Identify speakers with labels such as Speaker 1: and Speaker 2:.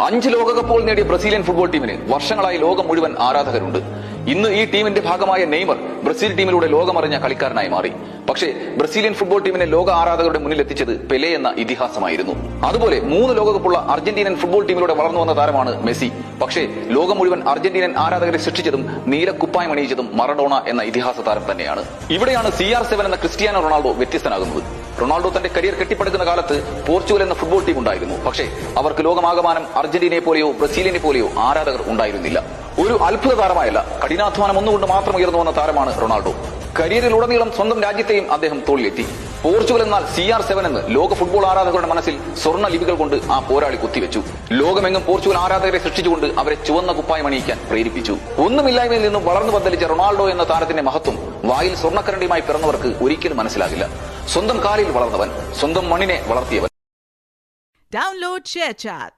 Speaker 1: 5 ലോകകപ്പുകൾ നേടിയ Brazilian football ടീമിന് വർഷങ്ങളായി ലോകം മുഴുവൻ ആരാധകരുണ്ട്. ഇന്ന് ഈ ടീമിന്റെ ഭാഗമായ നെയ്മർ ബ്രസീൽ ടീമിലൂടെ ലോകമറിഞ്ഞ കളിക്കാരനായി മാറി. പക്ഷേ ബ്രസീലിയൻ ഫുട്ബോൾ ടീമിനെ ലോക ആരാധകരുടെ മുന്നിൽ എത്തിച്ചത് പെലെ എന്ന ഇതിഹാസമായിരുന്നു. അതുപോലെ 3 ലോകകപ്പുള്ള അർജന്റീനൻ ഫുട്ബോൾ ടീമിലൂടെ വളർന്നു വന്ന താരമാണ് മെസ്സി. പക്ഷേ ലോകം മുഴുവൻ അർജന്റീനൻ ആരാധകരെ സൃഷ്ടിച്ചതും നീലക്കുപ്പായം അണിയിച്ചതും മറഡോണ എന്ന ഇതിഹാസ താരം തന്നെയാണ്. ഇവിടെയാണ് CR7 എന്ന ക്രിസ്ത്യാനോ റൊണാൾഡോ വ്യത്യസ്തനാകുന്നത്. റൊണാൾഡോ തന്റെ കരിയർ കെട്ടിപ്പടുക്കുന്ന കാലത്ത് പോർച്ചുഗൽ എന്ന ഫുട്ബോൾ ടീം ഉണ്ടായിരുന്നു. പക്ഷേ അവർക്ക് ലോകമാകമാനം അർജന്റീനയെ പോലെയോ ബ്രസീലിനെ പോലെയോ ആരാധകർ ഉണ്ടായിരുന്നില്ല. ഒരു അത്ഭുത താരമായല്ല, കഠിനാധ്വാനം ഒന്നുകൊണ്ട് മാത്രം ഉയർന്നു വന്ന താരമാണ് റൊണാൾഡോ. കരിയറിലുടനീളം സ്വന്തം രാജ്യത്തെയും അദ്ദേഹം തോളിലെത്തി. പോർച്ചുഗൽ എന്നാൽ CR7 എന്ന് ലോക ഫുട്ബോൾ ആരാധകരുടെ മനസ്സിൽ സ്വർണ്ണ ലിപികൾ കൊണ്ട് ആ പോരാളി കുത്തിവെച്ചു. ലോകമെങ്ങും പോർച്ചുഗൽ ആരാധകരെ സൃഷ്ടിച്ചുകൊണ്ട് അവരെ ചുവന്ന കുപ്പായം അണിയിക്കാൻ പ്രേരിപ്പിച്ചു. ഒന്നുമില്ലായ്മയിൽ നിന്നും വളർന്നു പന്തലിച്ച റൊണാൾഡോ എന്ന താരത്തിന്റെ മഹത്വം വായിൽ സ്വർണ്ണക്കരണ്ടിയുമായി പിറന്നവർക്ക് ഒരിക്കലും മനസ്സിലാകില്ല. സ്വന്തം കാലിൽ വളർന്നവൻ, സ്വന്തം മണ്ണിനെ വളർത്തിയവൻ.
Speaker 2: Download ShareChat.